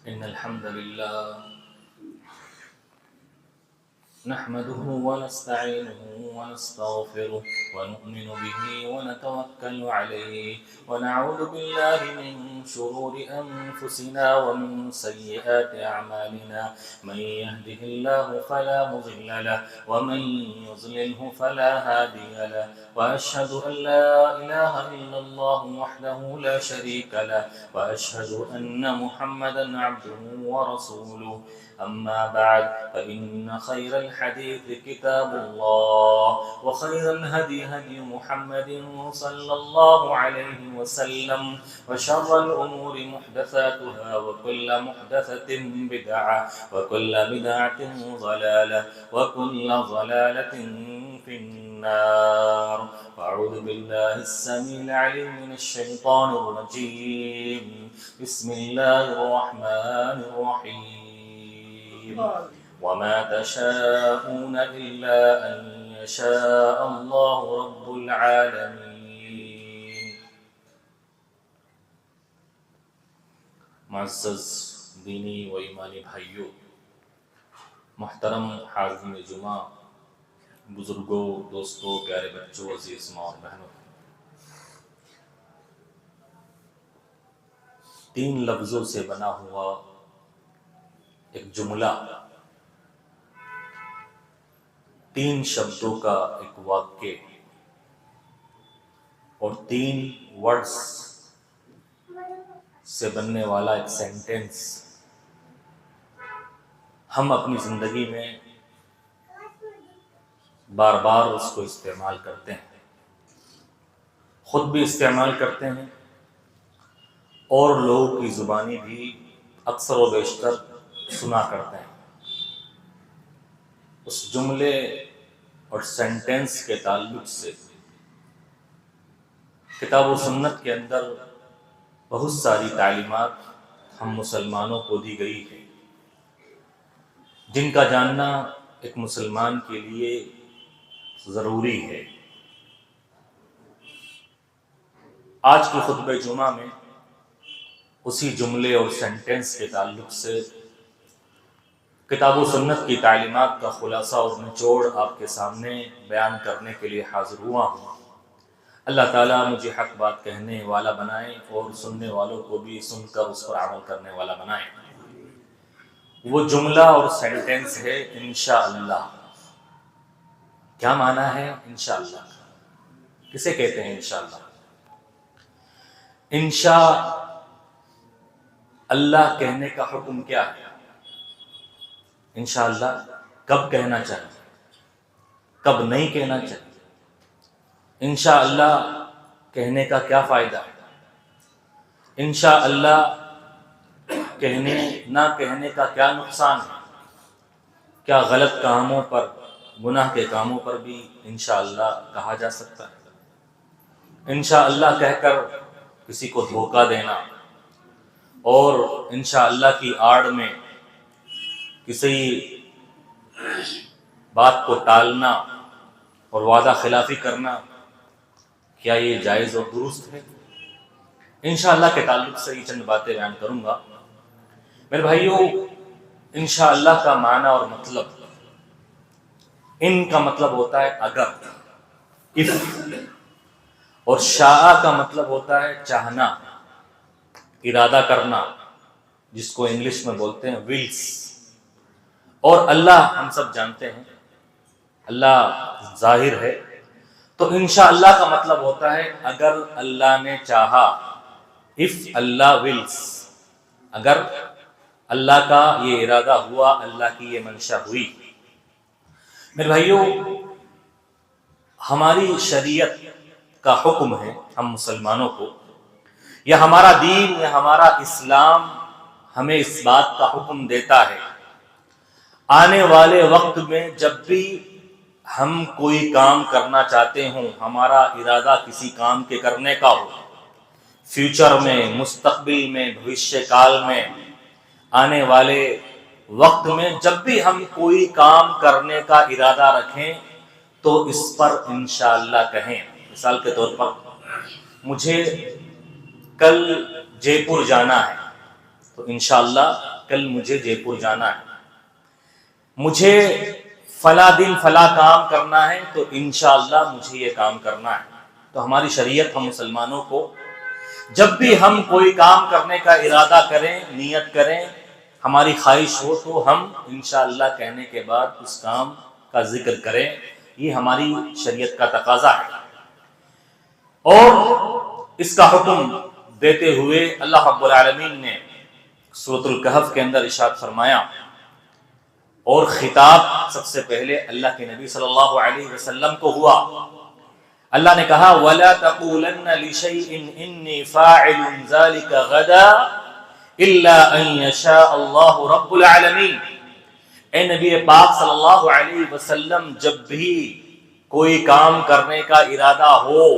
إن الحمد لله نحمده ونستعينه ونستغفره ونؤمن به ونتوكل عليه ونعوذ بالله من شرور أنفسنا ومن سيئات أعمالنا من يهده الله فلا مضل له ومن يضلله فلا هادي له وأشهد أن لا إله إلا الله وحده لا شريك له وأشهد أن محمدا عبده ورسوله أما بعد فإن خير الحديث كتاب الله وخير الهدي هدي محمد صلى الله عليه وسلم وشر الأمور محدثاتها وكل محدثة بدعة وكل بدعة ضلالة وكل ضلالة في النار. أعوذ بالله السميع العليم من الشيطان الرجيم. بسم الله الرحمن الرحيم. وما تشاءون إلا أن يشاء الله رب العالمين. معزز دینی و ایمانی بھائیوں، محترم حاضرین جمعہ، بزرگوں، دوستوں، پیارے بچوں، عزیز ماں اور بہنوں، 3 لفظوں سے بنا ہوا ایک جملہ، 3 شبدوں کا ایک واقعہ اور 3 ورڈز سے بننے والا ایک سینٹنس ہم اپنی زندگی میں بار بار اس کو استعمال کرتے ہیں، خود بھی استعمال کرتے ہیں اور لوگوں کی زبانی بھی اکثر و بیشتر سنا کرتے ہیں۔ اس جملے اور سینٹنس کے تعلق سے کتاب و سنت کے اندر بہت ساری تعلیمات ہم مسلمانوں کو دی گئی ہیں، جن کا جاننا ایک مسلمان کے لیے ضروری ہے۔ آج کی خطبہ جمعہ میں اسی جملے اور سینٹنس کے تعلق سے کتاب و سنت کی تعلیمات کا خلاصہ اور نچوڑ آپ کے سامنے بیان کرنے کے لیے حاضر ہوا ہوں۔ اللہ تعالیٰ مجھے حق بات کہنے والا بنائے اور سننے والوں کو بھی سن کر اس پر عمل کرنے والا بنائے۔ وہ جملہ اور سینٹنس ہے انشاءاللہ۔ کیا معنی ہے انشاءاللہ؟ کسے کہتے ہیں انشاءاللہ؟ انشاءاللہ کہنے کا حکم کیا ہے؟ انشاءاللہ کب کہنا چاہیے، کب نہیں کہنا چاہیے؟ انشاءاللہ کہنے کا کیا فائدہ ہے؟ انشاءاللہ کہنے نہ کہنے کا کیا نقصان ہے؟ کیا غلط کاموں پر، گناہ کے کاموں پر بھی انشاءاللہ کہا جا سکتا ہے؟ انشاءاللہ کہہ کر کسی کو دھوکہ دینا اور انشاءاللہ کی آڑ میں کسی بات کو ٹالنا اور وعدہ خلافی کرنا، کیا یہ جائز اور درست ہے؟ انشاءاللہ کے تعلق سے یہ چند باتیں بیان کروں گا۔ میرے بھائیوں، انشاءاللہ کا معنی اور مطلب، ان کا مطلب ہوتا ہے اگر، if، اور شاء کا مطلب ہوتا ہے چاہنا، ارادہ کرنا، جس کو انگلش میں بولتے ہیں wills۔ اور اللہ ہم سب جانتے ہیں، اللہ ظاہر ہے، تو انشاءاللہ کا مطلب ہوتا ہے اگر اللہ نے چاہا، if اللہ wills، اگر اللہ کا یہ ارادہ ہوا، اللہ کی یہ منشا ہوئی۔ میرے بھائیوں، ہماری شریعت کا حکم ہے ہم مسلمانوں کو، یا ہمارا دین یا ہمارا اسلام ہمیں اس بات کا حکم دیتا ہے، آنے والے وقت میں جب بھی ہم کوئی کام کرنا چاہتے ہوں، ہمارا ارادہ کسی کام کے کرنے کا ہو، فیوچر میں، مستقبل میں، بھوشیہ کال میں، آنے والے وقت میں جب بھی ہم کوئی کام کرنے کا ارادہ رکھیں تو اس پر انشاءاللہ کہیں۔ مثال کے طور پر مجھے کل جے پور جانا ہے، تو انشاءاللہ کل مجھے جے پور جانا ہے، مجھے فلاں دن فلاں کام کرنا ہے، تو انشاءاللہ مجھے یہ کام کرنا ہے۔ تو ہماری شریعت ہم مسلمانوں کو جب بھی ہم کوئی کام کرنے کا ارادہ کریں، نیت کریں، ہماری خواہش ہو، تو ہم انشاءاللہ کہنے کے بعد اس کام کا ذکر کریں۔ یہ ہماری شریعت کا تقاضا ہے۔ اور اس کا حکم دیتے ہوئے اللہ رب العالمین نے سورۃ الکہف کے اندر ارشاد فرمایا، اور خطاب سب سے پہلے اللہ کے نبی صلی اللہ علیہ وسلم کو ہوا۔ اللہ نے کہا وَلَا تَقُولَنَّ لِشَيْءٍ إِنِّي فَاعِلٌ ذَلِكَ غَدًا إِلَّا أَن يَشَاءَ اللَّهُ رَبُّ الْعَالَمِينَ۔ اے نبی پاک صلی اللہ علیہ وسلم، جب بھی کوئی کام کرنے کا ارادہ ہو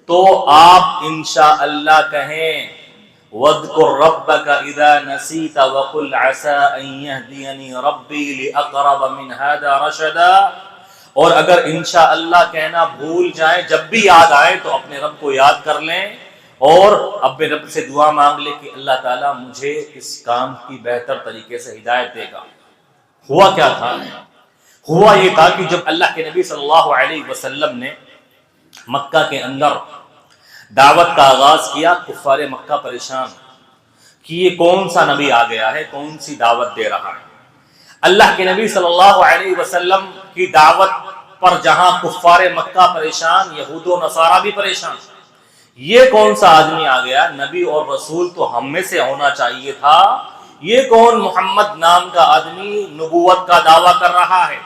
تو آپ انشاءاللہ کہیں وَاذْكُرْ رَبَّكَ إِذَا نَسِيتَ وَقُلْ عَسَىٰ أَن يَهْدِيَنِي رَبِّي لِأَقْرَبَ مِنْ هَذَا رَشَدًا۔ اور اگر انشاءاللہ کہنا بھول جائیں، جب بھی یاد آئے تو اپنے رب کو یاد کر لیں اور اپنے رب سے دعا مانگ لیں کہ اللہ تعالیٰ مجھے اس کام کی بہتر طریقے سے ہدایت دے گا۔ ہوا کیا تھا؟ ہوا یہ تھا کہ جب اللہ کے نبی صلی اللہ علیہ وسلم نے مکہ کے اندر دعوت کا آغاز کیا، کفار مکہ پریشان کہ یہ کون سا نبی آ گیا ہے، کون سی دعوت دے رہا ہے۔ اللہ کے نبی صلی اللہ علیہ وسلم کی دعوت پر جہاں کفار مکہ پریشان، یہود و نصارہ بھی پریشان، یہ کون سا آدمی آ گیا؟ نبی اور رسول تو ہم میں سے ہونا چاہیے تھا، یہ کون محمد نام کا آدمی نبوت کا دعویٰ کر رہا ہے؟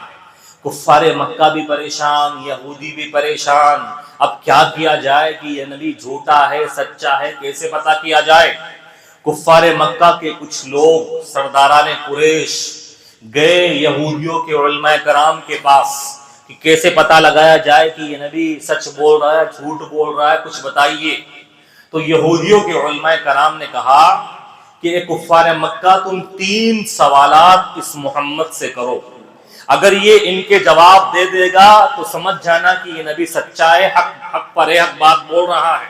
کفار مکہ بھی پریشان، یہودی بھی پریشان۔ اب کیا کیا جائے کہ یہ نبی جھوٹا ہے سچا ہے، کیسے پتہ کیا جائے؟ کفار مکہ کے کچھ لوگ سرداران قریش گئے یہودیوں کے علماء کرام کے پاس کہ کیسے پتہ لگایا جائے کہ یہ نبی سچ بول رہا ہے جھوٹ بول رہا ہے، کچھ بتائیے۔ تو یہودیوں کے علماء کرام نے کہا کہ اے کفار مکہ، تم 3 سوالات اس محمد سے کرو، اگر یہ ان کے جواب دے دے گا تو سمجھ جانا کہ یہ نبی سچا ہے، حق پر حق بات بول رہا ہے۔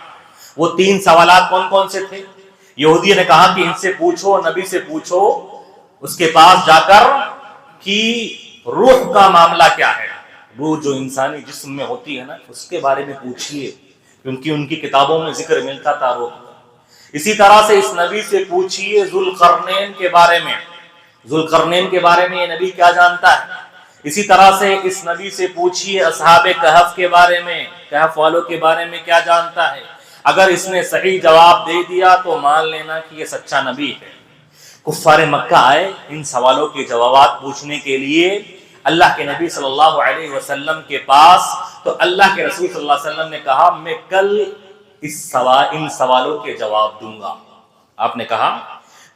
وہ 3 سوالات کون کون سے تھے؟ یہودی نے کہا کہ ان سے پوچھو، نبی سے پوچھو اس کے پاس جا کر کہ روح کا معاملہ کیا ہے، روح جو انسانی جسم میں ہوتی ہے نا، اس کے بارے میں پوچھئے، کیونکہ ان کی کتابوں میں ذکر ملتا تھا روح۔ اسی طرح سے اس نبی سے پوچھئے ذوالقرنین کے بارے میں، ذوالقرنین کے بارے میں یہ نبی کیا جانتا ہے۔ اسی طرح سے اس نبی سے پوچھئے اصحاب کہف کے بارے میں، کہف والوں کے بارے میں کیا جانتا ہے۔ اگر اس نے صحیح جواب دے دیا تو مان لینا کہ یہ سچا نبی ہے۔ کفار مکہ آئے ان سوالوں کے جوابات پوچھنے کے لیے اللہ کے نبی صلی اللہ علیہ وسلم کے پاس، تو اللہ کے رسول صلی اللہ علیہ وسلم نے کہا میں کل ان سوالوں کے جواب دوں گا۔ آپ نے کہا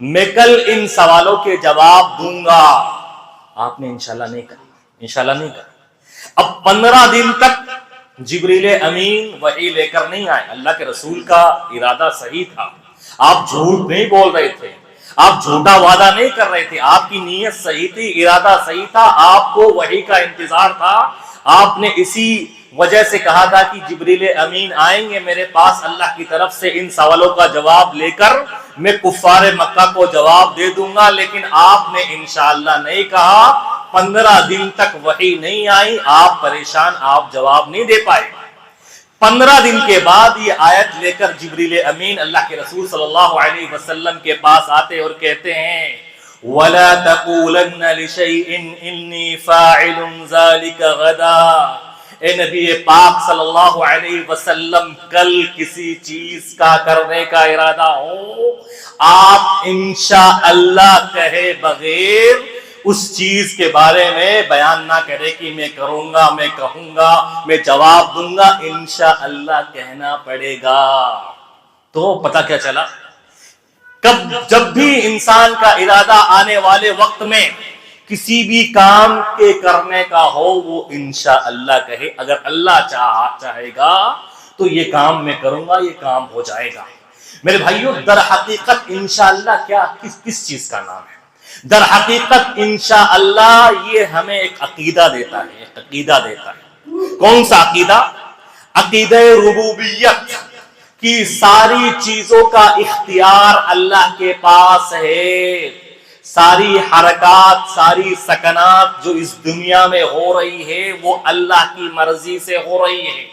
میں کل ان سوالوں کے جواب دوں گا۔ آپ نے انشاءاللہ نہیں کہا، انشاءاللہ نہیں کہا۔ اب 15 دن تک جبریل امین وحی لے کر نہیں آئے۔ اللہ کے رسول کا ارادہ صحیح تھا، آپ جھوٹ نہیں بول رہے تھے، آپ جھوٹا وعدہ نہیں کر رہے تھے، آپ کی نیت صحیح تھی، ارادہ صحیح تھا، آپ کو وحی کا انتظار تھا۔ آپ نے اسی وجہ سے کہا تھا کہ جبریل امین آئیں گے میرے پاس اللہ کی طرف سے ان سوالوں کا جواب لے کر، میں کفار مکہ کو جواب دے دوں گا۔ لیکن آپ نے انشاءاللہ نہیں کہا، 15 دن تک وحی نہیں آئی، آپ پریشان، آپ جواب نہیں دے پائے۔ 15 دن کے بعد یہ آیت لے کر جبریل امین اللہ کے رسول صلی اللہ علیہ وسلم کے پاس آتے اور کہتے ہیں وَلَا تَقُولَنَّ لِشَيْءٍ إِنِّي فَاعِلٌ ذَلِكَ غَدًا۔ اے نبی پاک صلی اللہ علیہ وسلم، کل کسی چیز کا کرنے کا ارادہ ہو، آپ انشاءاللہ کہے بغیر اس چیز کے بارے میں بیان نہ کرے کہ میں کروں گا، میں کہوں گا، میں جواب دوں گا، انشاءاللہ کہنا پڑے گا۔ تو پتہ کیا چلا؟ جب بھی انسان کا ارادہ آنے والے وقت میں کسی بھی کام کے کرنے کا ہو، وہ انشاءاللہ کہے، اگر اللہ چاہے گا تو یہ کام میں کروں گا، یہ کام ہو جائے گا۔ میرے بھائیوں، در حقیقت انشاءاللہ کیا کس چیز کا نام ہے؟ در حقیقت انشاءاللہ یہ ہمیں ایک عقیدہ دیتا ہے، ایک عقیدہ دیتا ہے۔ کون سا عقیدہ؟ عقیدہ ربوبیت، کہ ساری چیزوں کا اختیار اللہ کے پاس ہے۔ ساری حرکات، ساری سکنات جو اس دنیا میں ہو رہی ہے وہ اللہ کی مرضی سے ہو رہی ہے،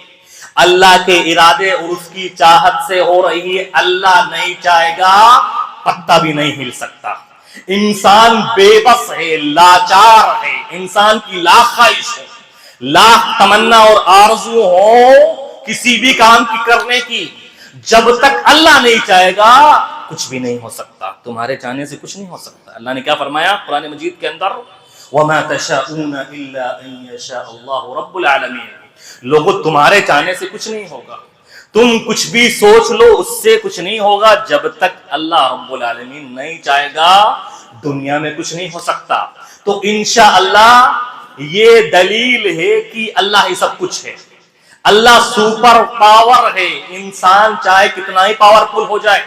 اللہ کے ارادے اور اس کی چاہت سے ہو رہی ہے۔ اللہ نہیں چاہے گا پتا بھی نہیں ہل سکتا۔ انسان بے بس ہے، لاچار ہے، انسان کی لاکھ خواہش ہے، لاکھ تمنا اور آرزو ہو کسی بھی کام کی کرنے کی، جب تک اللہ نہیں چاہے گا کچھ بھی نہیں ہو سکتا۔ تمہارے چاہنے سے کچھ نہیں ہو سکتا۔ اللہ نے کیا فرمایا قرآن مجید کے اندر؟ وَمَا تَشَاءُونَ إِلَّا أَن يَشَاءَ اللَّهُ رَبُّ الْعَالَمِينَ۔ لوگوں تمہارے چاہنے سے کچھ نہیں ہوگا، تم کچھ بھی سوچ لو اس سے کچھ نہیں ہوگا، جب تک اللہ رب العالمین نہیں چاہے گا دنیا میں کچھ نہیں ہو سکتا۔ تو انشاءاللہ یہ دلیل ہے کہ اللہ ہی سب کچھ ہے، اللہ سپر پاور ہے۔ انسان چاہے کتنا ہی پاورفل ہو جائے،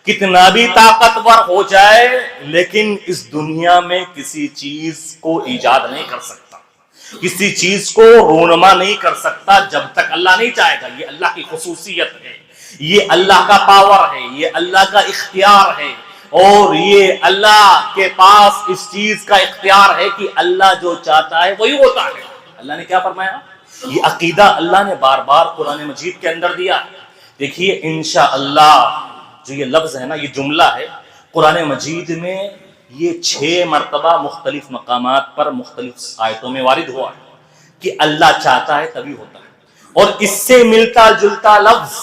کتنا بھی طاقتور ہو جائے، لیکن اس دنیا میں کسی چیز کو ایجاد نہیں کر سکتا، کسی چیز کو رونما نہیں کر سکتا جب تک اللہ نہیں چاہے گا۔ یہ اللہ کی خصوصیت ہے، یہ اللہ کا پاور ہے، یہ اللہ کا اختیار ہے، اور یہ اللہ کے پاس اس چیز کا اختیار ہے کہ اللہ جو چاہتا ہے وہی ہوتا ہے۔ اللہ نے کیا فرمایا؟ یہ عقیدہ اللہ نے بار بار قرآن مجید کے اندر دیا۔ دیکھیے انشاءاللہ جو یہ لفظ ہے نا، یہ جملہ ہے، قرآن مجید میں یہ 6 مرتبہ مختلف مقامات پر مختلف آیتوں میں وارد ہوا ہے کہ اللہ چاہتا ہے تبھی ہوتا ہے۔ اور اس سے ملتا جلتا لفظ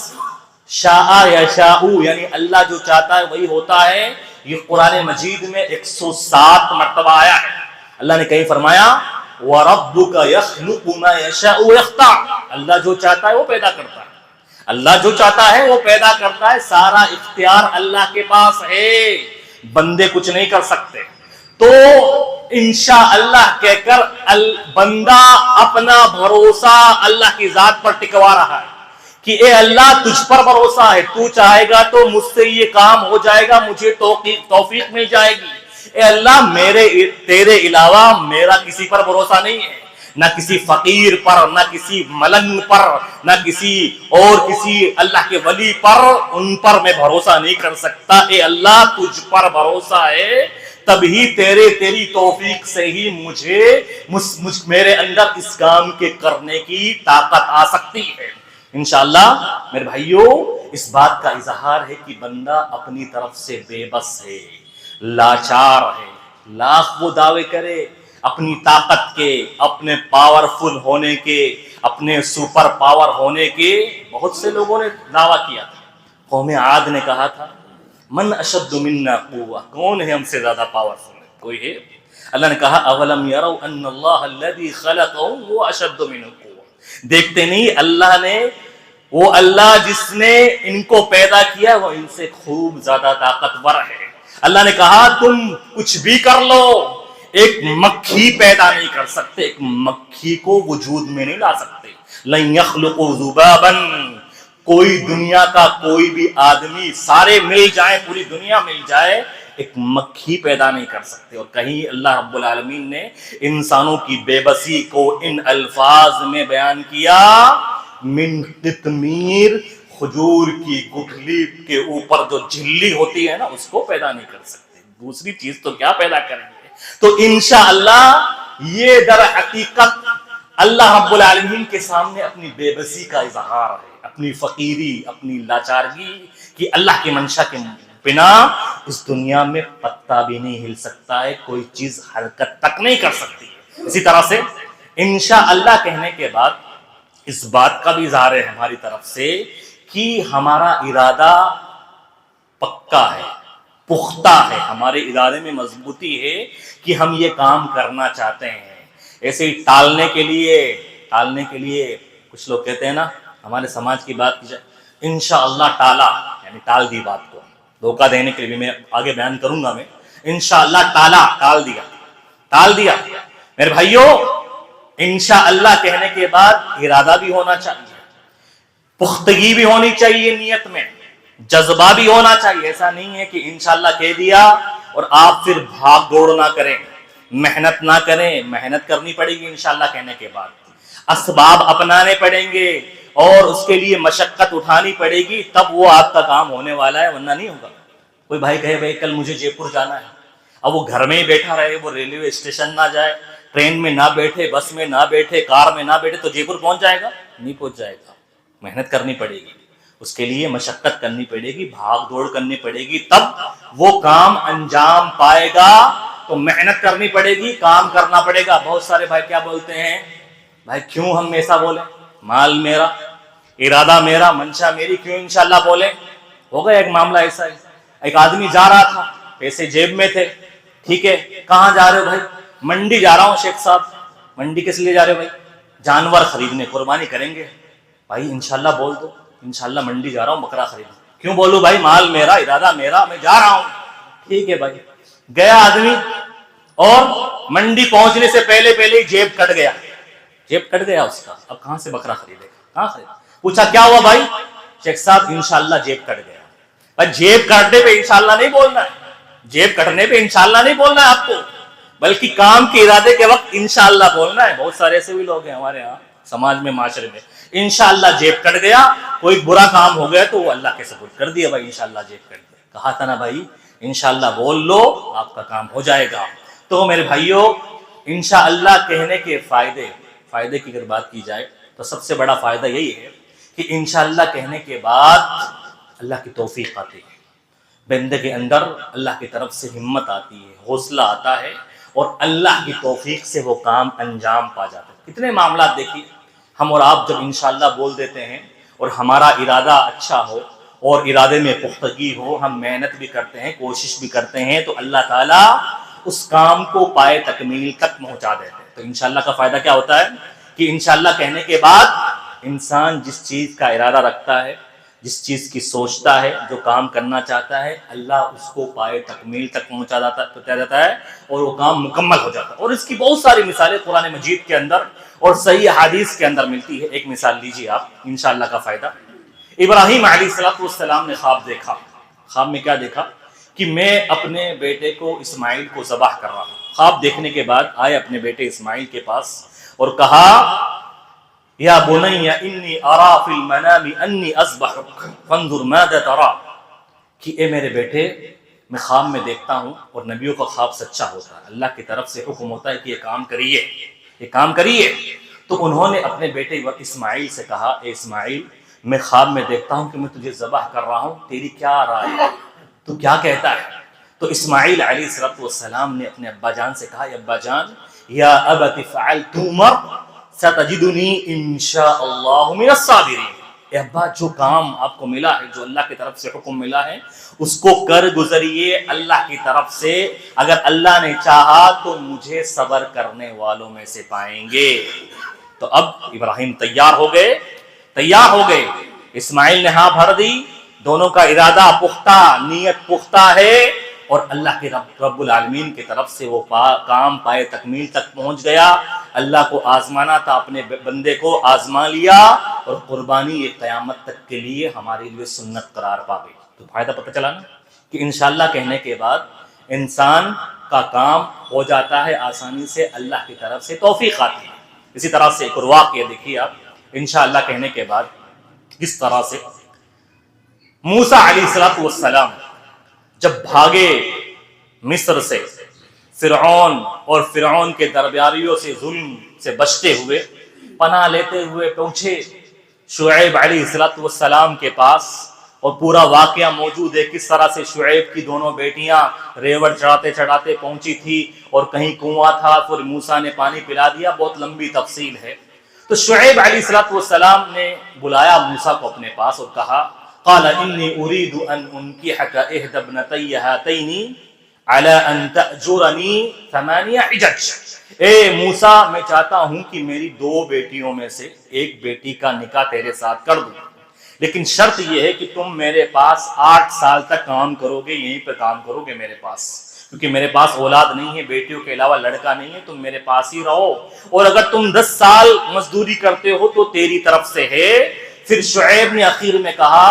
شاء یشاء، یعنی اللہ جو چاہتا ہے وہی ہوتا ہے، یہ قرآن مجید میں 107 مرتبہ آیا ہے۔ اللہ نے کہیں فرمایا وَرَبُّكَ يَخْلُقُ مَا يَشَاءُ وَيَخْتَارُ، اللہ جو چاہتا ہے وہ پیدا کرتا ہے، اللہ جو چاہتا ہے وہ پیدا کرتا ہے، سارا اختیار اللہ کے پاس ہے، بندے کچھ نہیں کر سکتے۔ تو انشاءاللہ کہہ کر بندہ اپنا بھروسہ اللہ کی ذات پر ٹکوا رہا ہے کہ اے اللہ تجھ پر بھروسہ ہے، تو چاہے گا تو مجھ سے یہ کام ہو جائے گا، مجھے توفیق مل جائے گی۔ اے اللہ تیرے علاوہ میرا کسی پر بھروسہ نہیں ہے، نہ کسی فقیر پر، نہ کسی ملنگ پر، نہ کسی اللہ کے ولی پر، ان پر میں بھروسہ نہیں کر سکتا۔ اے اللہ تجھ پر بھروسہ ہے، تبھی تیری توفیق سے ہی میرے اندر اس کام کے کرنے کی طاقت آ سکتی ہے۔ انشاءاللہ میرے بھائیوں اس بات کا اظہار ہے کہ بندہ اپنی طرف سے بے بس ہے، لاچار ہے، لاکھ وہ دعوے کرے اپنی طاقت کے، اپنے پاورفل ہونے کے، اپنے سپر پاور ہونے کے۔ بہت سے لوگوں نے دعویٰ کیا تھا، قوم عاد نے کہا تھا من اشد منا قوہ، کون ہے ہم سے زیادہ پاورفل؟ کوئی ہے؟ اللہ نے کہا اولم یروا ان اللہ الذی خلقهم هو اشد منهم قوہ، دیکھتے نہیں اللہ نے، وہ اللہ جس نے ان کو پیدا کیا وہ ان سے خوب زیادہ طاقتور ہے۔ اللہ نے کہا تم کچھ بھی کر لو، ایک مکھی پیدا نہیں کر سکتے، ایک مکھی کو وجود میں نہیں لا سکتے۔ لن یخلقوا ذبابا، کوئی دنیا کا کوئی بھی آدمی، سارے مل جائیں، پوری دنیا مل جائے، ایک مکھی پیدا نہیں کر سکتے۔ اور کہیں اللہ رب العالمین نے انسانوں کی بے بسی کو ان الفاظ میں بیان کیا، من قطمیر، کھجور کی گٹھلی کے اوپر جو جھلی ہوتی ہے نا اس کو پیدا نہیں کر سکتے، دوسری چیز تو کیا پیدا کریں گے؟ تو انشاءاللہ یہ در حقیقت اللہ رب العالمین کے سامنے اپنی بے بسی کا اظہار ہے، اپنی فقیری، اپنی لاچارگی، کہ اللہ کی منشا کے بنا اس دنیا میں پتا بھی نہیں ہل سکتا ہے، کوئی چیز حرکت تک نہیں کر سکتی۔ اسی طرح سے انشاءاللہ کہنے کے بعد اس بات کا بھی اظہار ہے ہماری طرف سے کہ ہمارا ارادہ پکا ہے، پختہ ہے، ہمارے ارادے میں مضبوطی ہے کہ ہم یہ کام کرنا چاہتے ہیں۔ ایسے ہی ٹالنے کے لیے کچھ لوگ کہتے ہیں نا، ہمارے سماج کی بات کی جائے انشاءاللہ ٹالا، یعنی ٹال دی بات کو، دھوکہ دینے کے لیے، میں آگے بیان کروں گا، میں انشاءاللہ ٹال دیا۔ میرے بھائیوں انشاءاللہ کہنے کے بعد ارادہ بھی ہونا چاہیے، پختگی بھی ہونی چاہیے، نیت میں جذبہ بھی ہونا چاہیے۔ ایسا نہیں ہے کہ انشاءاللہ کہہ دیا اور آپ پھر بھاگ دوڑ نہ کریں، محنت نہ کریں۔ محنت کرنی پڑے گی انشاءاللہ کہنے کے بعد، اسباب اپنانے پڑیں گے اور اس کے لیے مشقت اٹھانی پڑے گی، تب وہ آپ کا کام ہونے والا ہے، ورنہ نہیں ہوگا۔ کوئی بھائی کہے بھائی کل مجھے جے پور جانا ہے، اب وہ گھر میں ہی بیٹھا رہے, وہ ریلوے اسٹیشن نہ جائے, ٹرین میں نہ بیٹھے, بس میں نہ بیٹھے, کار میں نہ بیٹھے, تو جے پور پہنچ جائے گا؟ نہیں پہنچ جائے گا. محنت کرنی پڑے گی, اس کے لیے مشقت کرنی پڑے گی, بھاگ دوڑ کرنی پڑے گی, تب وہ کام انجام پائے گا. تو محنت کرنی پڑے گی, کام کرنا پڑے گا. بہت سارے بھائی کیا بولتے ہیں, بھائی کیوں ہم ایسا بولیں, مال میرا, ارادہ میرا, منشا میری, کیوں انشاءاللہ بولیں. ہو گیا ایک معاملہ ایسا ہی, ایک آدمی جا رہا تھا, پیسے جیب میں تھے, ٹھیک ہے, کہاں جا رہے ہو بھائی؟ منڈی جا رہا ہوں شیخ صاحب. منڈی کس لیے جا رہے ہو بھائی؟ جانور خریدنے, قربانی کریں گے. بھائی انشاءاللہ بول دو, انشاءاللہ منڈی جا رہا ہوں بکرا خریدنے. کیوں بولوں بھائی؟ مال میرا, ارادہ میرا, میں جا رہا ہوں. ٹھیک ہے بھائی, گیا آدمی, اور منڈی پہنچنے سے پہلے ہی جیب کٹ گیا. جیب کٹ گیا اس کا, اب کہاں سے بکرا خریدے گا, کہاں خرید. پوچھا کیا ہوا بھائی؟ شیخ صاحب انشاءاللہ جیب کٹ گیا. بھائی جیب کٹنے پہ انشاءاللہ نہیں بولنا ہے, جیب کٹنے پہ انشاءاللہ نہیں بولنا ہے آپ کو, بلکہ کام کے ارادے کے وقت انشاءاللہ بولنا ہے. بہت سارے ایسے بھی لوگ ہیں ہمارے یہاں سماج میں, معاشرے میں, انشاءاللہ جیب کٹ گیا, کوئی برا کام ہو گیا تو وہ اللہ کے سپرد کر دیا, بھائی انشاءاللہ جیب کٹ گیا. کہا تھا نا بھائی انشاءاللہ بول لو, آپ کا کام ہو جائے گا. تو میرے بھائیوں, انشاءاللہ کہنے کے فائدے کی اگر بات کی جائے تو سب سے بڑا فائدہ یہی ہے کہ انشاءاللہ کہنے کے بعد اللہ کی توفیق آتی ہے, بندے کے اندر اللہ کی طرف سے ہمت آتی ہے, حوصلہ آتا ہے, اور اللہ کی توفیق سے وہ کام انجام پا جاتا ہے. کتنے معاملات دیکھیے, ہم اور آپ جب انشاءاللہ بول دیتے ہیں اور ہمارا ارادہ اچھا ہو اور ارادے میں پختگی ہو, ہم محنت بھی کرتے ہیں, کوشش بھی کرتے ہیں, تو اللہ تعالیٰ اس کام کو پائے تکمیل تک پہنچا دیتے ہیں. تو انشاءاللہ کا فائدہ کیا ہوتا ہے کہ انشاءاللہ کہنے کے بعد انسان جس چیز کا ارادہ رکھتا ہے, جس چیز کی سوچتا ہے, جو کام کرنا چاہتا ہے, اللہ اس کو پائے تکمیل تک پہنچا جاتا ہے, اور وہ کام مکمل ہو جاتا ہے. اور اس کی بہت ساری مثالیں قرآن مجید کے اندر اور صحیح حدیث کے اندر ملتی ہے. ایک مثال لیجیے آپ انشاءاللہ کا فائدہ. ابراہیم علیہ السلام نے خواب دیکھا. خواب میں کیا دیکھا کہ میں اپنے بیٹے کو اسماعیل کو ذبح کر رہا ہوں. خواب دیکھنے کے بعد آئے اپنے بیٹے اسماعیل کے پاس اور کہا, یا بنی انی ارا فی المنام انی اذبحک فانظر ماذا ترى, کہ اے میرے بیٹے میں خواب میں دیکھتا ہوں, اور نبیوں کا خواب سچا ہوتا ہے, اللہ کی طرف سے حکم ہوتا ہے کہ یہ کام کریے, یہ کام کریے. تو انہوں نے اپنے بیٹے اسماعیل سے کہا, اے اسماعیل میں خواب میں دیکھتا ہوں کہ میں تجھے ذبح کر رہا ہوں, تیری کیا رائے ہے, تو کیا کہتا ہے؟ تو اسماعیل علیہ السلام نے اپنے ابا جان سے کہا, ابا جان, یا ابت فعل تؤمر ستجدنی انشاءاللہ من الصابرین. اے ابا جو کام آپ کو ملا ہے, جو اللہ کی طرف سے حکم ملا ہے, اس کو کر گزریے اللہ کی طرف سے, اگر اللہ نے چاہا تو مجھے صبر کرنے والوں میں سے پائیں گے. تو اب ابراہیم تیار ہو گئے. اسماعیل نے ہاں بھر دی, دونوں کا ارادہ پختہ, نیت پختہ ہے, اور اللہ کے رب العالمین کی طرف سے وہ کام پائے تکمیل تک پہنچ گیا. اللہ کو آزمانا تھا, اپنے بندے کو آزما لیا, اور قربانی یہ قیامت تک کے لیے ہمارے لیے سنت قرار پا گئی. تو فائدہ پتہ چلا نا کہ انشاءاللہ کہنے کے بعد انسان کا کام ہو جاتا ہے آسانی سے, اللہ کی طرف سے توفیق آتی ہے. اسی طرح سے ایک اور واقعہ دیکھیے آپ, انشاءاللہ کہنے کے بعد کس طرح سے موسیٰ علیہ السلام جب بھاگے مصر سے, فرعون کے درباریوں سے ظلم سے بچتے ہوئے, پناہ لیتے ہوئے پہنچے شعیب علیہ السلام کے پاس, اور پورا واقعہ موجود ہے کس طرح سے شعیب کی دونوں بیٹیاں ریوڑ چڑھاتے چڑھاتے پہنچی تھی, اور کہیں کنواں تھا, پھر موسیٰ نے پانی پلا دیا. بہت لمبی تفصیل ہے. تو شعیب علیہ السلام نے بلایا موسیٰ کو اپنے پاس اور کہا, قال انی اريد ان انكحك احدى ابنتي هاتين على ان تأجرني 8 حجج. اے موسیٰ میں چاہتا ہوں کہ میری 2 بیٹیوں میں سے ایک بیٹی کا نکاح تیرے ساتھ کر دوں, لیکن شرط یہ ہے کہ تم میرے پاس 8 سال تک کام کرو گے, یہیں پہ کام کرو گے میرے پاس, کیونکہ میرے پاس اولاد نہیں ہے, بیٹیوں کے علاوہ لڑکا نہیں ہے, تم میرے پاس ہی رہو, اور اگر تم 10 سال مزدوری کرتے ہو تو تیری طرف سے ہے. پھر شعیب نے آخر میں کہا,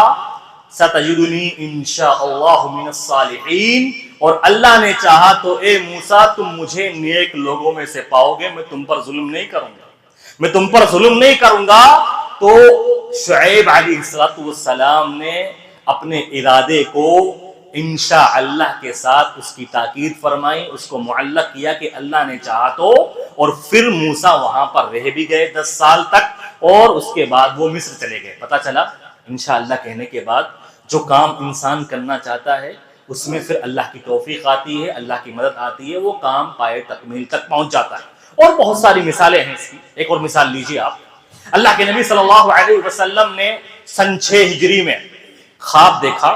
ستجدنی انشاءاللہ من الصالحین, اور اللہ نے چاہا تو اے موسیٰ تم مجھے نیک لوگوں میں سے پاؤ گے, میں تم پر ظلم نہیں کروں گا. تو شعیب علیہ السلام نے اپنے ارادے کو انشاءاللہ کے ساتھ اس کی تاکید فرمائی، اس کو معلق کیا کہ اللہ نے چاہا تو، اور پھر موسیٰ وہاں پر رہ بھی گئے 10 سال تک، اور اس کے بعد وہ مصر چلے گئے۔ پتہ چلا انشاءاللہ کہنے کے بعد جو کام انسان کرنا چاہتا ہے اس میں پھر اللہ کی توفیق آتی ہے، اللہ کی مدد آتی ہے، وہ کام پائے تکمیل تک پہنچ جاتا ہے۔ اور بہت ساری مثالیں ہیں اس کی۔ ایک اور مثال لیجیے آپ، اللہ کے نبی صلی اللہ علیہ وسلم نے سن 6 ہجری میں خواب دیکھا۔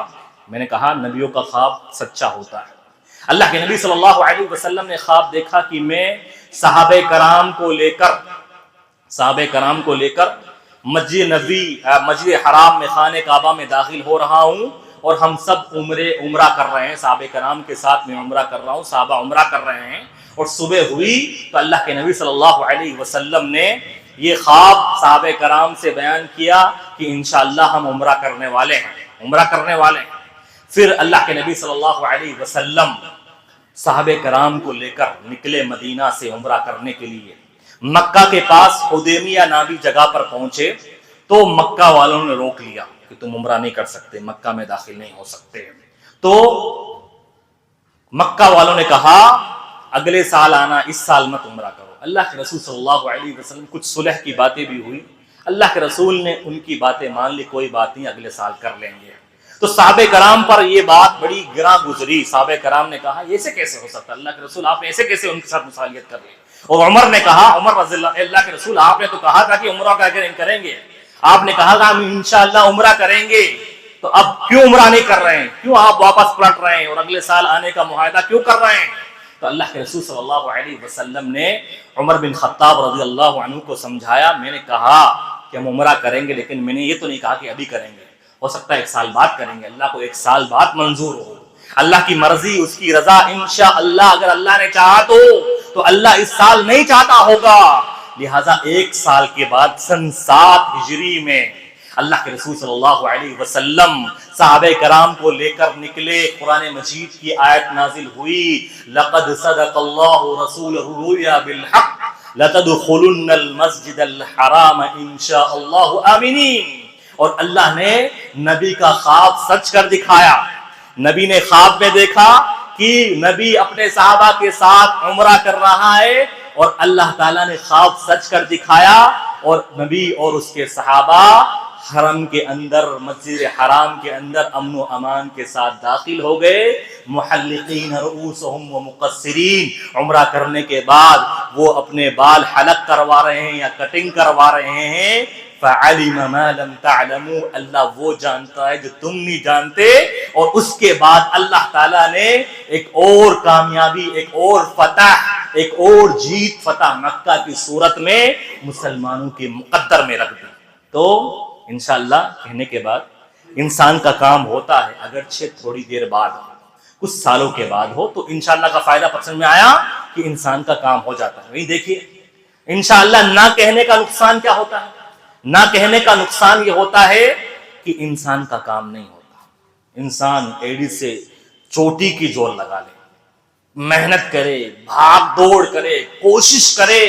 میں نے کہا نبیوں کا خواب سچا ہوتا ہے۔ اللہ کے نبی صلی اللہ علیہ وسلم نے خواب دیکھا کہ میں صحابہ کرام کو لے کر مسجد حرام میں، خانہ کعبہ میں داخل ہو رہا ہوں، اور ہم سب عمرہ کر رہے ہیں، صحابہ کرام کے ساتھ میں عمرہ کر رہا ہوں، صحابہ عمرہ کر رہے ہیں، اور صبح ہوئی تو اللہ کے نبی صلی اللہ علیہ وسلم نے یہ خواب صحابہ کرام سے بیان کیا کہ انشاءاللہ ہم عمرہ کرنے والے ہیں۔ پھر اللہ کے نبی صلی اللہ علیہ وسلم صحابہ کرام کو لے کر نکلے مدینہ سے عمرہ کرنے کے لیے۔ مکہ کے پاس حدیبیہ نامی جگہ پر پہنچے تو مکہ والوں نے روک لیا کہ تم عمرہ نہیں کر سکتے، مکہ میں داخل نہیں ہو سکتے۔ تو مکہ والوں نے کہا اگلے سال آنا، اس سال مت عمرہ کرو۔ اللہ کے رسول صلی اللہ علیہ وسلم، کچھ صلح کی باتیں بھی ہوئی، اللہ کے رسول نے ان کی باتیں مان لی، کوئی بات نہیں، اگلے سال کر لیں گے۔ تو صحابہ کرام پر یہ بات بڑی گراں گزری۔ صحابہ کرام نے کہا ایسے کیسے ہو سکتا، اللہ کے رسول آپ نے ایسے کیسے ان کے ساتھ مصالحت کر لی؟ اور عمر نے کہا، عمر رضی اللہ کے رسول آپ نے تو کہا تھا کہ عمرہ کریں گے، آپ نے کہا تھا ہم انشاءاللہ عمرہ کریں گے، تو اب کیوں عمرہ نہیں کر رہے ہیں؟ کیوں آپ واپس پلٹ رہے ہیں اور اگلے سال آنے کا معاہدہ کیوں کر رہے ہیں؟ تو اللہ کے رسول صلی اللہ علیہ وسلم نے عمر بن خطاب رضی اللہ عنہ کو سمجھایا، میں نے کہا کہ ہم عمرہ کریں گے، لیکن میں نے یہ تو نہیں کہا کہ ابھی کریں گے، ہو سکتا ہے 1 سال بعد کریں گے، اللہ کو 1 سال بعد منظور ہو، اللہ کی مرضی، اس کی رضا، انشاءاللہ اگر اللہ نے چاہا تو اللہ اس سال نہیں چاہتا ہوگا، لہٰذا 1 سال کے بعد سن 7 ہجری میں اللہ کے رسول صلی اللہ علیہ وسلم صحابہ کرام کو لے کر نکلے۔ قرآن مجید کی آیت نازل ہوئی، لقد صدق اللہ رسولہ الرؤیا بالحق لتدخلن المسجد الحرام انشاءاللہ آمنین۔ اور اللہ نے نبی کا خواب سچ کر دکھایا۔ نبی نے خواب میں دیکھا کہ نبی اپنے صحابہ کے ساتھ عمرہ کر رہا ہے، اور اللہ تعالیٰ نے خواب سچ کر دکھایا، اور نبی اور اس کے صحابہ حرم کے اندر، مسجد حرام کے اندر امن و امان کے ساتھ داخل ہو گئے، محلقین رؤوسہم ومقصرین۔ عمرہ کرنے کے بعد وہ اپنے بال حلق کروا رہے ہیں یا کٹنگ کروا رہے ہیں۔ فَعَلِمَ مَا لَمْ تَعْلَمُوا، اللہ وہ جانتا ہے جو تم نہیں جانتے۔ اور اس کے بعد اللہ تعالیٰ نے ایک اور کامیابی، ایک اور فتح، ایک اور جیت فتح مکہ کی صورت میں مسلمانوں کے مقدر میں رکھ دی۔ تو انشاءاللہ کہنے کے بعد انسان کا کام ہوتا ہے، اگرچہ تھوڑی دیر بعد ہو، کچھ سالوں کے بعد ہو، تو انشاءاللہ کا فائدہ پسند میں آیا کہ انسان کا کام ہو جاتا ہے۔ وہی دیکھیے انشاءاللہ نہ کہنے کا نقصان کیا ہوتا ہے؟ نہ کہنے کا نقصان یہ ہوتا ہے کہ انسان کا کام نہیں ہوتا۔ انسان ایڑی سے چوٹی کی زور لگا لے، محنت کرے، بھاگ دوڑ کرے، کوشش کرے،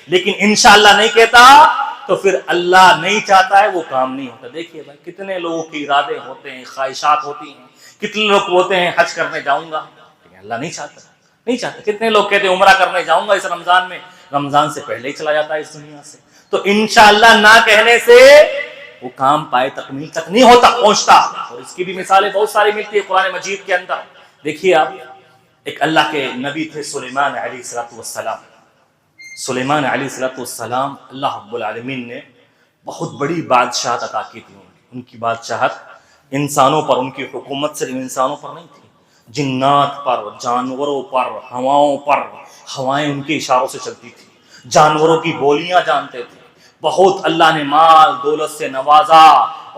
لیکن انشاءاللہ نہیں کہتا تو پھر اللہ نہیں چاہتا ہے، وہ کام نہیں ہوتا۔ دیکھیے بھائی کتنے لوگوں کے ارادے ہوتے ہیں، خواہشات ہوتی ہیں، کتنے لوگ ہوتے ہیں حج کرنے جاؤں گا، لیکن اللہ نہیں چاہتا۔ کتنے لوگ کہتے ہیں عمرہ کرنے جاؤں گا اس رمضان میں، رمضان سے پہلے ہی چلا جاتا ہے اس دنیا سے۔ تو انشاءاللہ نہ کہنے سے وہ کام پائے تکمیل تک نہیں ہوتا، پہنچتا۔ اور اس کی بھی مثالیں بہت ساری ملتی ہے قرآن مجید کے اندر۔ دیکھیے آپ، ایک اللہ کے نبی تھے سلیمان علیہ السلام۔ سلیمان علیہ السلام اللہ رب العالمین نے بہت بڑی بادشاہت عطا کی تھی۔ ان کی بادشاہت انسانوں پر، ان کی حکومت صرف انسانوں پر نہیں تھی، جنات پر، جانوروں پر، ہواؤں پر۔ ہوائیں ان کے اشاروں سے چلتی تھی، جانوروں کی بولیاں جانتے تھے، بہت اللہ نے مال دولت سے نوازا،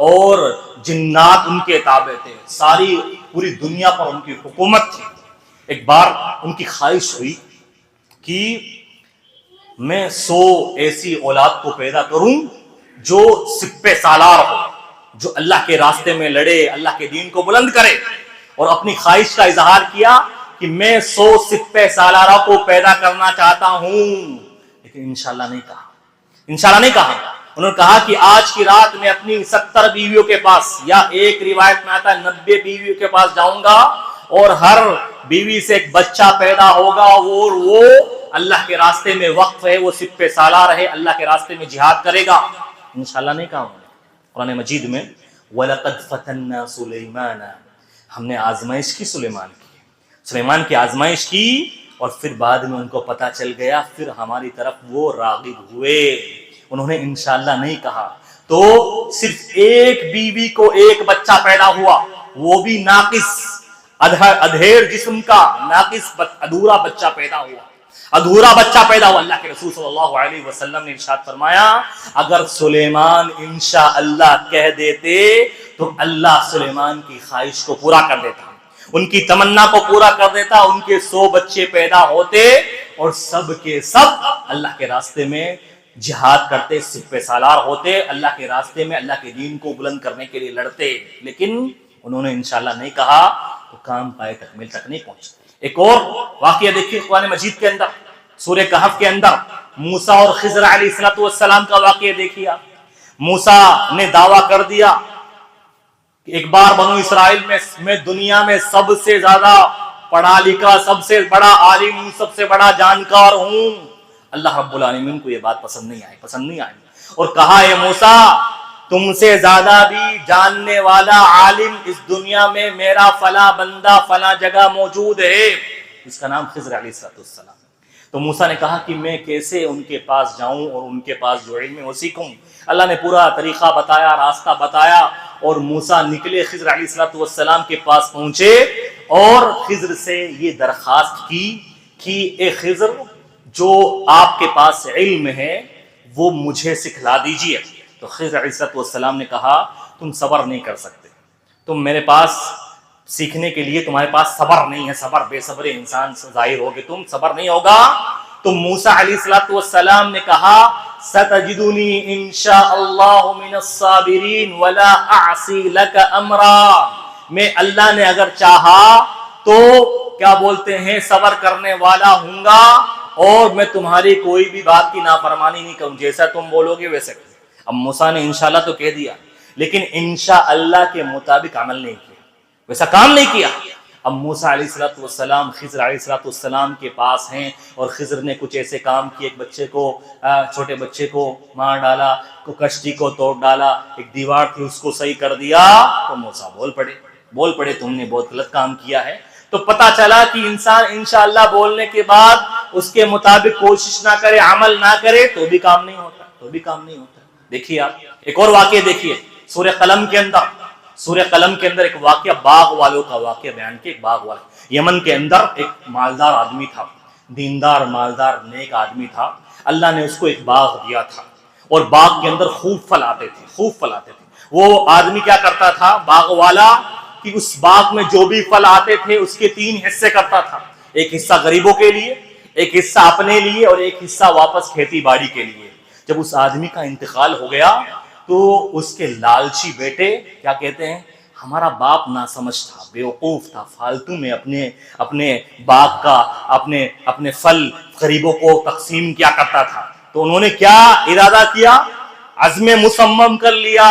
اور جنات ان کے تابع تھے، ساری پوری دنیا پر ان کی حکومت تھی۔ ایک بار ان کی خواہش ہوئی کہ میں 100 ایسی اولاد کو پیدا کروں جو سپہ سالار ہو، جو اللہ کے راستے میں لڑے، اللہ کے دین کو بلند کرے۔ اور اپنی خواہش کا اظہار کیا کہ میں 100 سپہ سالاروں کو پیدا کرنا چاہتا ہوں، لیکن انشاءاللہ نہیں کہا۔ انہوں نے کہا کہ آج کی رات میں اپنی 70 بیویوں کے پاس، یا ایک روایت میں آتا ہے 90 بیویوں کے پاس جاؤں گا، اور ہر بیوی سے ایک بچہ پیدا ہوگا، اور وہ اللہ کے راستے میں وقف ہے، وہ سپہ سالار ہے، اللہ کے راستے میں جہاد کرے گا۔ انشاءاللہ نہیں کہا انہوں نے۔ قرآن مجید میں وَلَقَدْ فَتَنَّا سُلَيْمَانَ، ہم نے آزمائش کی سلیمان کی، سلیمان کی آزمائش کی، اور پھر بعد میں ان کو پتا چل گیا، پھر ہماری طرف وہ راغب ہوئے، انہوں نے انشاءاللہ نہیں کہا۔ تو صرف ایک بیوی کو ایک بچہ پیدا ہوا، وہ بھی ناقص، ادھیڑ جسم کا ناقص ادھورا بچہ پیدا ہوا، ادھورا بچہ پیدا ہوا۔ اللہ کے رسول صلی اللہ علیہ وسلم نے ارشاد فرمایا، اگر سلیمان انشاءاللہ کہہ دیتے تو اللہ سلیمان کی خواہش کو پورا کر دیتا، ان کی تمنا کو پورا کر دیتا، ان کے 100 بچے پیدا ہوتے، اور سب کے سب اللہ کے راستے میں جہاد کرتے، سپہ سالار ہوتے، اللہ کے راستے میں اللہ کے دین کو بلند کرنے کے لیے لڑتے۔ لیکن انہوں نے انشاءاللہ نہیں کہا تو کام پائے تکمیل تک نہیں پہنچا۔ ایک اور واقعہ دیکھیے قرآن مجید کے اندر، سورہ کہف کے اندر موسیٰ اور خضر علیہ السلام کا واقعہ دیکھیے۔ موسیٰ نے دعویٰ کر دیا کہ ایک بار بنو اسرائیل میں دنیا میں سب سے زیادہ پڑھا لکھا، سب سے بڑا عالم ہوں، سب سے بڑا جانکار ہوں۔ اللہ رب العالمین کو یہ بات پسند نہیں آئی، اور کہا اے موسیٰ، تم سے زیادہ بھی جاننے والا عالم اس دنیا میں میرا فلاں بندہ فلاں جگہ موجود ہے، اس کا نام خضر علیہ السلام۔ تو موسیٰ نے کہا کہ میں کیسے ان کے پاس جاؤں اور ان کے پاس جو علم ہے وہ سیکھوں۔ اللہ نے پورا طریقہ بتایا، راستہ بتایا، اور موسیٰ نکلے، خضر علیہ السلام کے پاس پہنچے، اور خضر سے یہ درخواست کی کہ اے خضر، جو آپ کے پاس علم ہے وہ مجھے سکھلا دیجئے۔ تو خضر علیہ السلام نے کہا تم صبر نہیں کر سکتے، تم میرے پاس سیکھنے کے لیے تمہارے پاس صبر نہیں ہے، صبر بے صبر انسان سے ظاہر ہوگے، تم صبر نہیں ہوگا۔ تو موسیٰ علیہ السلام نے کہا ستجدنی انشاءاللہ من الصابرین ولا اعصی لک امرا، میں اللہ نے اگر چاہا تو کیا بولتے ہیں صبر کرنے والا ہوں گا، اور میں تمہاری کوئی بھی بات کی نافرمانی نہیں کروں، جیسا تم بولو گے ویسے۔ اب موسیٰ نے انشاءاللہ تو کہہ دیا، لیکن انشاءاللہ کے مطابق عمل نہیں کیا، ویسا کام نہیں کیا۔ اب موسیٰ علیہ السلام خضر علیہ السلام کے پاس ہیں، اور خضر نے کچھ ایسے کام کیے، ایک بچے کو، چھوٹے بچے کو مار ڈالا، کو کشتی کو توڑ ڈالا، ایک دیوار تھی اس کو صحیح کر دیا۔ تو موسیٰ بول پڑے تم نے بہت غلط کام کیا ہے۔ تو پتا چلا کہ انسان انشاءاللہ بولنے کے بعد اس کے مطابق کوشش نہ کرے، عمل نہ کرے تو بھی کام نہیں ہوتا، دیکھیے آپ ایک اور واقعہ دیکھیے سورہ قلم کے اندر ایک واقعہ باغ والوں کا واقعہ بیان کیا۔ ایک باغ والا یمن کے اندر ایک مالدار آدمی تھا، دیندار مالدار نیک آدمی تھا، اللہ نے اس کو ایک باغ دیا تھا، اور باغ کے اندر خوب پھل آتے تھے۔ وہ آدمی کیا کرتا تھا باغ والا کہ اس باغ میں جو بھی پھل آتے تھے اس کے 3 حصے کرتا تھا، ایک حصہ غریبوں کے لیے، ایک حصہ اپنے لیے، اور ایک حصہ واپس کھیتی باڑی کے لیے۔ جب اس آدمی کا انتقال ہو گیا تو اس کے لالچی بیٹے کیا کہتے ہیں، ہمارا باپ ناسمجھ تھا، بیوقوف تھا، فالتو میں اپنے باغ کا اپنے پھل غریبوں کو تقسیم کیا کرتا تھا۔ تو انہوں نے کیا ارادہ کیا، عزم مصمم کر لیا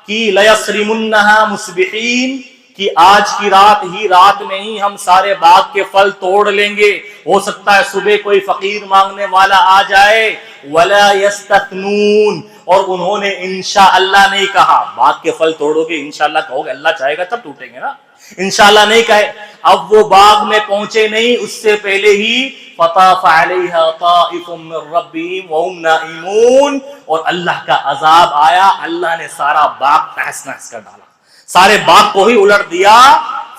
کہ لَيَصْرِمُنَّهَا مُصْبِحِينَ، کہ آج کی رات میں ہی ہم سارے باغ کے پھل توڑ لیں گے، ہو سکتا ہے صبح کوئی فقیر مانگنے والا آ جائے۔ وَلَا يَسْتَثْنُونَ، اور انہوں نے انشاءاللہ نہیں کہا، باغ کے پھل توڑو گے انشاءاللہ کہو گے، اللہ چاہے گا تب ٹوٹیں گے نا، انشاءاللہ نہیں کہے۔ اب وہ باغ میں پہنچے نہیں، اس سے پہلے ہی فَطَافَ عَلَيْهَا طَائِفٌ مِّن رَّبِّهِمْ وَهُمْ نَائِمُونَ، اور اللہ کا عذاب آیا، اللہ نے سارا باغ تہس نہس کر ڈالا، سارے باغ کو ہی الٹ دیا۔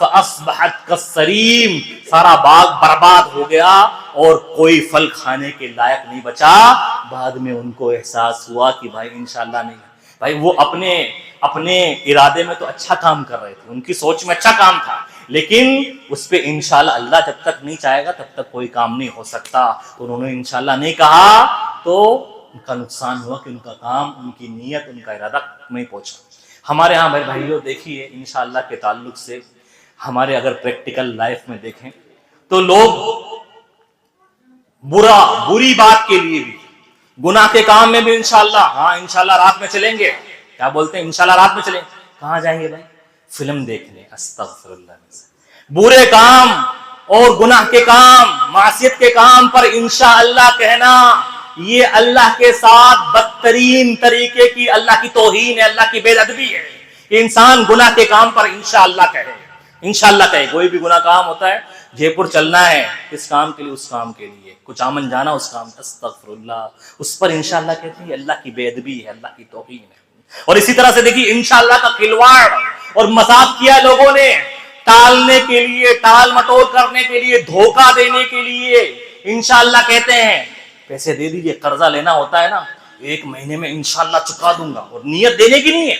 فَأَصْبَحَتْ كَالصَّرِيمِ، سارا باغ برباد ہو گیا اور کوئی پھل کھانے کے لائق نہیں بچا۔ بعد میں ان کو احساس ہوا کہ بھائی انشاءاللہ نہیں، بھائی وہ اپنے ارادے میں تو اچھا کام کر رہے تھے، ان کی سوچ میں اچھا کام تھا، لیکن اس پہ انشاءاللہ اللہ جب تک نہیں چاہے گا تب تک کوئی کام نہیں ہو سکتا۔ تو انہوں نے انشاءاللہ نہیں کہا تو ان کا نقصان ہوا کہ ان کا کام، ان کی نیت، ان کا ارادہ نہیں پہنچا۔ ہمارے ہاں میرے بھائیوں دیکھیے، انشاءاللہ کے تعلق سے ہمارے اگر پریکٹیکل لائف میں دیکھیں تو لوگ بری بات کے لیے بھی، گناہ کے کام میں بھی انشاءاللہ، ہاں انشاءاللہ رات میں چلیں گے. کیا بولتے ہیں انشاءاللہ رات میں چلیں؟ کہاں جائیں گے بھائی؟ فلم دیکھنے. استغفر اللہ. برے کام اور گناہ کے کام، معصیت کے کام پر انشاءاللہ کہنا، یہ اللہ کے ساتھ بدترین طریقے کی اللہ کی توہین ہے، اللہ کی بے ادبی ہے کہ انسان گناہ کے کام پر انشاءاللہ کہے. انشاءاللہ کہے. کوئی بھی گناہ کام ہوتا ہے، جے پور چلنا ہے اس کام کے لیے، اس کام کے لیے، کچھ آمن جانا اس کام، استغفر اللہ، اس پر انشاءاللہ کہتے ہیں. اللہ کی بے ادبی ہے، اللہ کی توہین ہے. اور اسی طرح سے دیکھیے انشاءاللہ کا کھلواڑ اور مذاق کیا لوگوں نے ٹالنے کے لیے، ٹال مٹول کرنے کے لیے، دھوکہ دینے کے لیے. انشاءاللہ کہتے ہیں پیسے دے دیجئے، قرضہ لینا ہوتا ہے نا، 1 مہینے میں انشاءاللہ چکا دوں گا، اور نیت دینے کی نہیں ہے،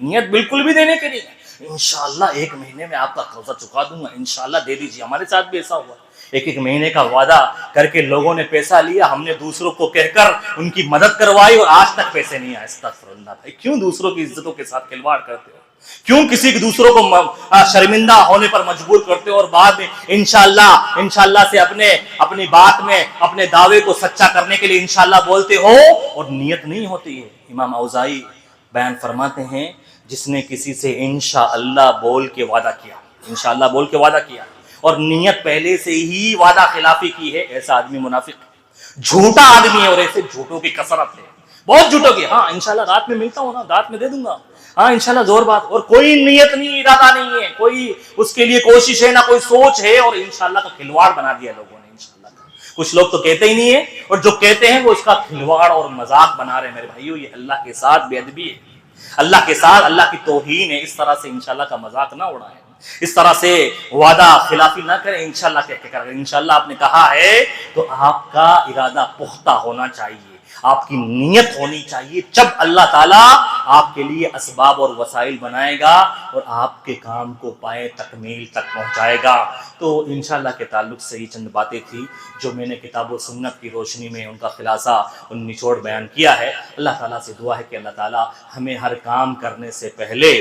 نیت بالکل بھی دینے کی نہیں ہے. انشاءاللہ 1 مہینے میں آپ کا قرضہ چکا دوں گا، انشاءاللہ دے دیجئے. ہمارے ساتھ بھی ایسا ہوا، 1 مہینے کا وعدہ کر کے لوگوں نے پیسہ لیا، ہم نے دوسروں کو کہہ کر ان کی مدد کروائی اور آج تک پیسے نہیں آئے. استغفر اللہ. بھائی کیوں دوسروں کی عزتوں کے ساتھ کھلواڑ کرتے ہو؟ کیوں کسی دوسروں کو شرمندہ ہونے پر مجبور کرتے ہو اور بعد میں انشاءاللہ سے اپنی بات میں اپنے دعوے کو سچا کرنے کے لیے انشاءاللہ بولتے ہو اور نیت نہیں ہوتی ہے؟ امام اوزاعی بیان فرماتے ہیں جس نے کسی سے انشاءاللہ بول کے وعدہ کیا، انشاءاللہ بول کے وعدہ کیا اور نیت پہلے سے ہی وعدہ خلافی کی ہے، ایسا آدمی منافق ہے، جھوٹا آدمی ہے. اور ایسے جھوٹوں کی کثرت ہے، بہت جھوٹوں کی. ہاں انشاءاللہ رات میں ملتا ہوں نا، رات میں دے دوں گا، ہاں انشاءاللہ زور بات. اور کوئی نیت نہیں، ارادہ نہیں ہے، کوئی اس کے لیے کوشش ہے نہ کوئی سوچ ہے، اور انشاءاللہ کا کھلواڑ بنا دیا لوگوں نے. انشاءاللہ کا کچھ لوگ تو کہتے ہی نہیں ہے، اور جو کہتے ہیں وہ اس کا کھلواڑ اور مذاق بنا رہے ہیں. میرے بھائیو یہ اللہ کے ساتھ بے ادبی ہے، اللہ کے ساتھ اللہ کی توہین ہے. اس طرح سے انشاءاللہ کا مذاق نہ اڑائیں، اس طرح سے وعدہ خلافی نہ کریں. انشاءاللہ کہہ کے کریں. انشاءاللہ آپ نے کہا ہے تو آپ کا ارادہ پختہ ہونا چاہیے، آپ کی نیت ہونی چاہیے. جب اللہ تعالیٰ آپ کے لیے اسباب اور وسائل بنائے گا اور آپ کے کام کو پائے تکمیل تک پہنچائے گا. تو انشاءاللہ کے تعلق سے یہ چند باتیں تھی جو میں نے کتاب و سنت کی روشنی میں ان کا خلاصہ، ان نچوڑ بیان کیا ہے. اللہ تعالیٰ سے دعا ہے کہ اللہ تعالیٰ ہمیں ہر کام کرنے سے پہلے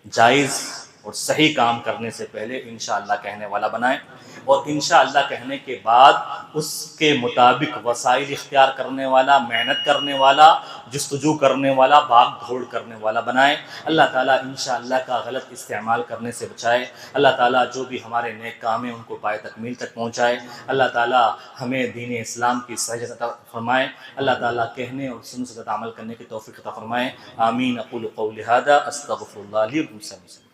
جائز اور صحیح کام کرنے سے پہلے انشاءاللہ کہنے والا بنائے، اور انشاءاللہ کہنے کے بعد اس کے مطابق وسائل اختیار کرنے والا، محنت کرنے والا، جستجو کرنے والا، بھاگ دھوڑ کرنے والا بنائے. اللہ تعالیٰ انشاءاللہ کا غلط استعمال کرنے سے بچائے. اللہ تعالیٰ جو بھی ہمارے نیک کام ہیں ان کو پائے تکمیل تک پہنچائے. اللہ تعالیٰ ہمیں دین اسلام کی صحیح عطا فرمائے. اللہ تعالیٰ کہنے اور سنت عمل کرنے کی توفیق عطا فرمائے. آمین. اقول قولی ھذا استغفر اللہ لی ولکم.